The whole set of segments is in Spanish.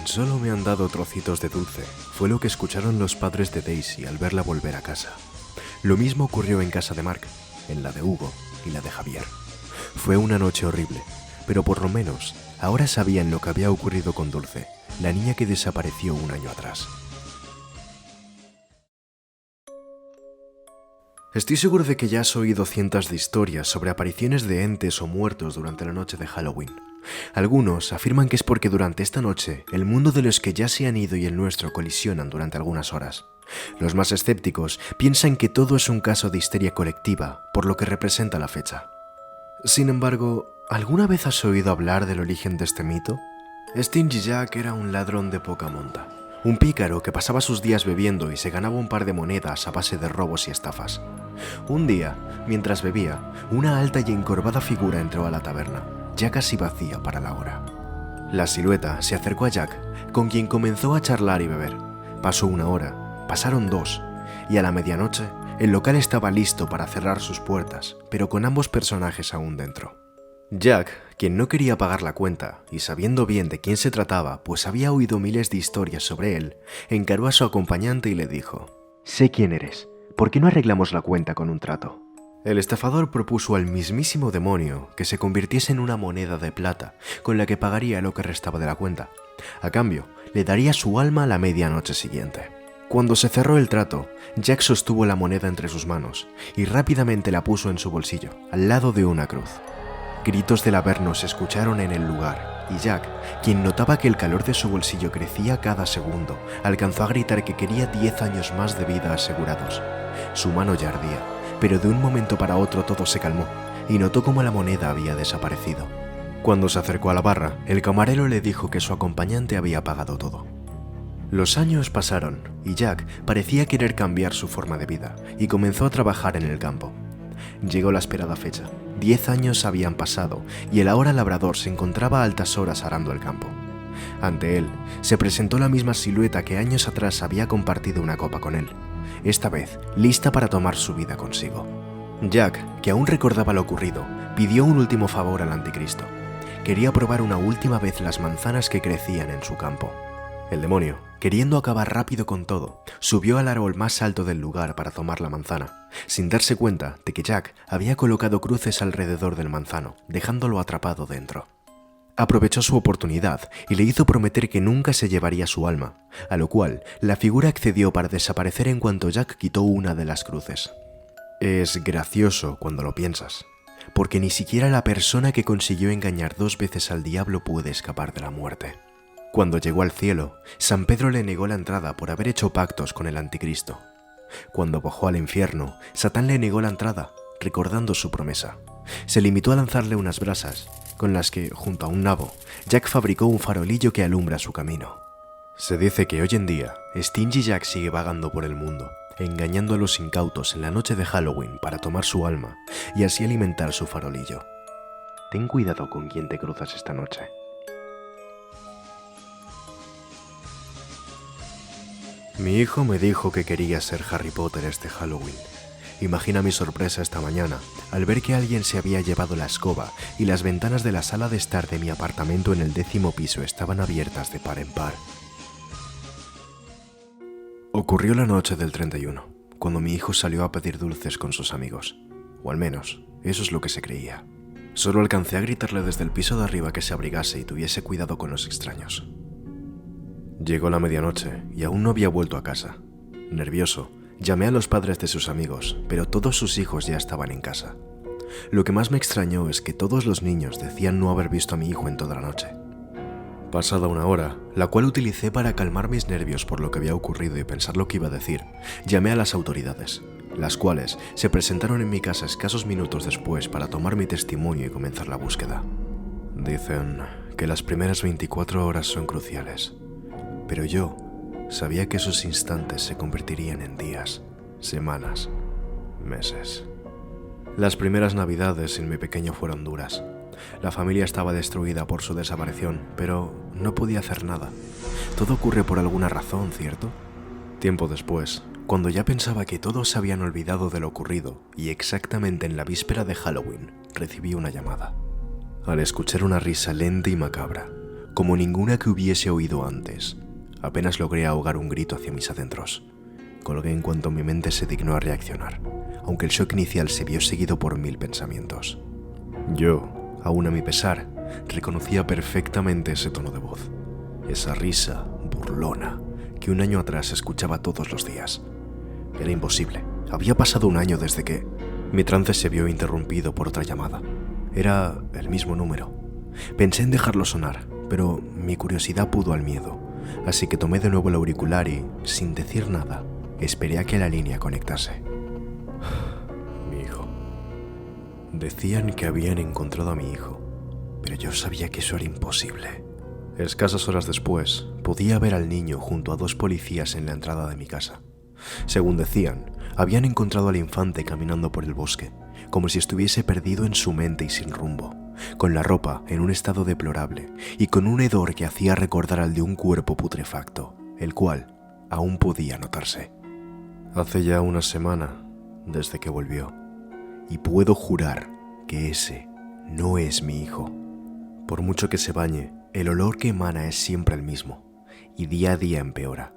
Solo me han dado trocitos de dulce, fue lo que escucharon los padres de Daisy al verla volver a casa. Lo mismo ocurrió en casa de Mark, en la de Hugo y la de Javier. Fue una noche horrible, pero por lo menos ahora sabían lo que había ocurrido con Dulce, la niña que desapareció un año atrás. Estoy seguro de que ya has oído cientos de historias sobre apariciones de entes o muertos durante la noche de Halloween. Algunos afirman que es porque durante esta noche el mundo de los que ya se han ido y el nuestro colisionan durante algunas horas. Los más escépticos piensan que todo es un caso de histeria colectiva, por lo que representa la fecha. Sin embargo, ¿alguna vez has oído hablar del origen de este mito? Stingy Jack era un ladrón de poca monta. Un pícaro que pasaba sus días bebiendo y se ganaba un par de monedas a base de robos y estafas. Un día, mientras bebía, una alta y encorvada figura entró a la taberna, ya casi vacía para la hora. La silueta se acercó a Jack, con quien comenzó a charlar y beber. Pasó una hora, pasaron 2, y a la medianoche, el local estaba listo para cerrar sus puertas, pero con ambos personajes aún dentro. Jack, quien no quería pagar la cuenta, y sabiendo bien de quién se trataba, pues había oído miles de historias sobre él, encaró a su acompañante y le dijo: «Sé quién eres, ¿por qué no arreglamos la cuenta con un trato?». El estafador propuso al mismísimo demonio que se convirtiese en una moneda de plata, con la que pagaría lo que restaba de la cuenta. A cambio, le daría su alma a la medianoche siguiente. Cuando se cerró el trato, Jack sostuvo la moneda entre sus manos, y rápidamente la puso en su bolsillo, al lado de una cruz. Gritos del averno se escucharon en el lugar, y Jack, quien notaba que el calor de su bolsillo crecía cada segundo, alcanzó a gritar que quería 10 años más de vida asegurados. Su mano ya ardía, pero de un momento para otro todo se calmó, y notó cómo la moneda había desaparecido. Cuando se acercó a la barra, el camarero le dijo que su acompañante había pagado todo. Los años pasaron, y Jack parecía querer cambiar su forma de vida, y comenzó a trabajar en el campo. Llegó la esperada fecha. 10 años habían pasado y el ahora labrador se encontraba a altas horas arando el campo. Ante él se presentó la misma silueta que años atrás había compartido una copa con él, esta vez lista para tomar su vida consigo. Jack, que aún recordaba lo ocurrido, pidió un último favor al anticristo. Quería probar una última vez las manzanas que crecían en su campo. El demonio, queriendo acabar rápido con todo, subió al árbol más alto del lugar para tomar la manzana, sin darse cuenta de que Jack había colocado cruces alrededor del manzano, dejándolo atrapado dentro. Aprovechó su oportunidad y le hizo prometer que nunca se llevaría su alma, a lo cual la figura accedió para desaparecer en cuanto Jack quitó una de las cruces. Es gracioso cuando lo piensas, porque ni siquiera la persona que consiguió engañar 2 veces al diablo puede escapar de la muerte. Cuando llegó al cielo, San Pedro le negó la entrada por haber hecho pactos con el anticristo. Cuando bajó al infierno, Satán le negó la entrada, recordando su promesa. Se limitó a lanzarle unas brasas, con las que, junto a un nabo, Jack fabricó un farolillo que alumbra su camino. Se dice que hoy en día, Stingy Jack sigue vagando por el mundo, engañando a los incautos en la noche de Halloween para tomar su alma y así alimentar su farolillo. Ten cuidado con quien te cruzas esta noche. Mi hijo me dijo que quería ser Harry Potter este Halloween. Imagina mi sorpresa esta mañana al ver que alguien se había llevado la escoba y las ventanas de la sala de estar de mi apartamento en el 10º piso estaban abiertas de par en par. Ocurrió la noche del 31, cuando mi hijo salió a pedir dulces con sus amigos. O al menos, eso es lo que se creía. Solo alcancé a gritarle desde el piso de arriba que se abrigase y tuviese cuidado con los extraños. Llegó la medianoche y aún no había vuelto a casa. Nervioso, llamé a los padres de sus amigos, pero todos sus hijos ya estaban en casa. Lo que más me extrañó es que todos los niños decían no haber visto a mi hijo en toda la noche. Pasada una hora, la cual utilicé para calmar mis nervios por lo que había ocurrido y pensar lo que iba a decir, llamé a las autoridades, las cuales se presentaron en mi casa escasos minutos después para tomar mi testimonio y comenzar la búsqueda. Dicen que las primeras 24 horas son cruciales. Pero yo sabía que esos instantes se convertirían en días, semanas, meses. Las primeras navidades sin mi pequeño fueron duras. La familia estaba destruida por su desaparición, pero no podía hacer nada. Todo ocurre por alguna razón, ¿cierto? Tiempo después, cuando ya pensaba que todos se habían olvidado de lo ocurrido, y exactamente en la víspera de Halloween, recibí una llamada. Al escuchar una risa lenta y macabra, como ninguna que hubiese oído antes. Apenas logré ahogar un grito hacia mis adentros. Colgué en cuanto mi mente se dignó a reaccionar, aunque el shock inicial se vio seguido por 1000 pensamientos. Yo, aún a mi pesar, reconocía perfectamente ese tono de voz, esa risa burlona que un año atrás escuchaba todos los días. Era imposible. Había pasado un año desde que... Mi trance se vio interrumpido por otra llamada. Era el mismo número. Pensé en dejarlo sonar, pero mi curiosidad pudo al miedo, así que tomé de nuevo el auricular y, sin decir nada, esperé a que la línea conectase. Mi hijo. Decían que habían encontrado a mi hijo, pero yo sabía que eso era imposible. Escasas horas después, podía ver al niño junto a 2 policías en la entrada de mi casa. Según decían, habían encontrado al infante caminando por el bosque, como si estuviese perdido en su mente y sin rumbo, con la ropa en un estado deplorable y con un hedor que hacía recordar al de un cuerpo putrefacto, el cual aún podía notarse. Hace ya una semana desde que volvió, y puedo jurar que ese no es mi hijo. Por mucho que se bañe, el olor que emana es siempre el mismo, y día a día empeora.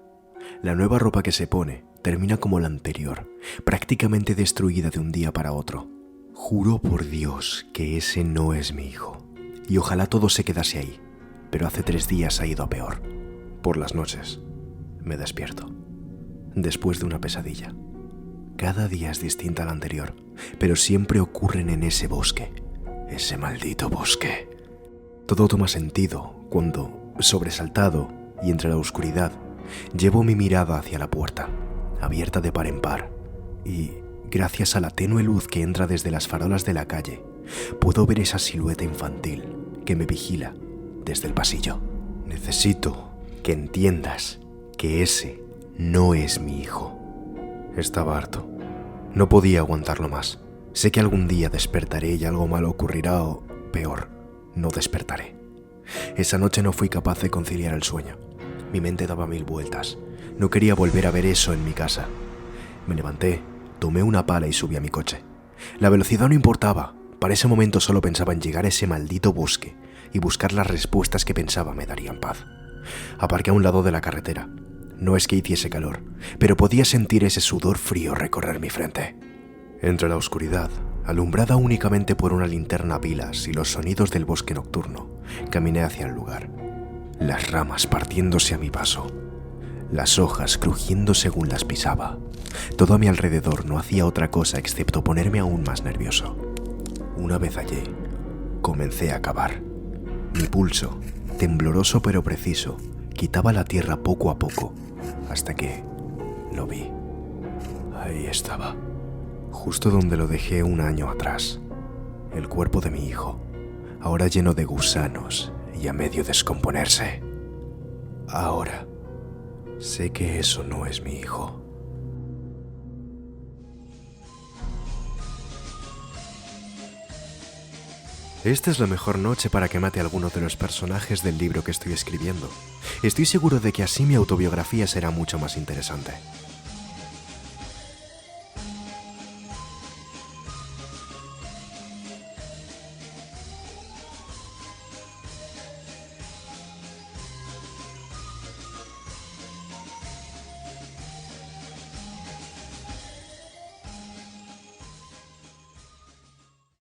La nueva ropa que se pone termina como la anterior, prácticamente destruida de un día para otro. Juro por Dios que ese no es mi hijo, y ojalá todo se quedase ahí, pero hace 3 días ha ido a peor. Por las noches me despierto, después de una pesadilla. Cada día es distinta al anterior, pero siempre ocurren en ese bosque, ese maldito bosque. Todo toma sentido cuando, sobresaltado y entre la oscuridad, llevo mi mirada hacia la puerta, abierta de par en par, y, gracias a la tenue luz que entra desde las farolas de la calle, puedo ver esa silueta infantil que me vigila desde el pasillo. Necesito que entiendas que ese no es mi hijo. Estaba harto. No podía aguantarlo más. Sé que algún día despertaré y algo malo ocurrirá o, peor, no despertaré. Esa noche no fui capaz de conciliar el sueño. Mi mente daba 1000 vueltas. No quería volver a ver eso en mi casa. Me levanté, tomé una pala y subí a mi coche. La velocidad no importaba. Para ese momento solo pensaba en llegar a ese maldito bosque y buscar las respuestas que pensaba me darían paz. Aparqué a un lado de la carretera. No es que hiciese calor, pero podía sentir ese sudor frío recorrer mi frente. Entre la oscuridad, alumbrada únicamente por una linterna a pilas y los sonidos del bosque nocturno, caminé hacia el lugar. Las ramas partiéndose a mi paso, las hojas crujiendo según las pisaba. Todo a mi alrededor no hacía otra cosa excepto ponerme aún más nervioso. Una vez allí, comencé a cavar. Mi pulso, tembloroso pero preciso, quitaba la tierra poco a poco, hasta que lo vi. Ahí estaba, justo donde lo dejé un año atrás. El cuerpo de mi hijo, ahora lleno de gusanos y a medio descomponerse. Ahora, sé que eso no es mi hijo. Esta es la mejor noche para que mate a alguno de los personajes del libro que estoy escribiendo. Estoy seguro de que así mi autobiografía será mucho más interesante.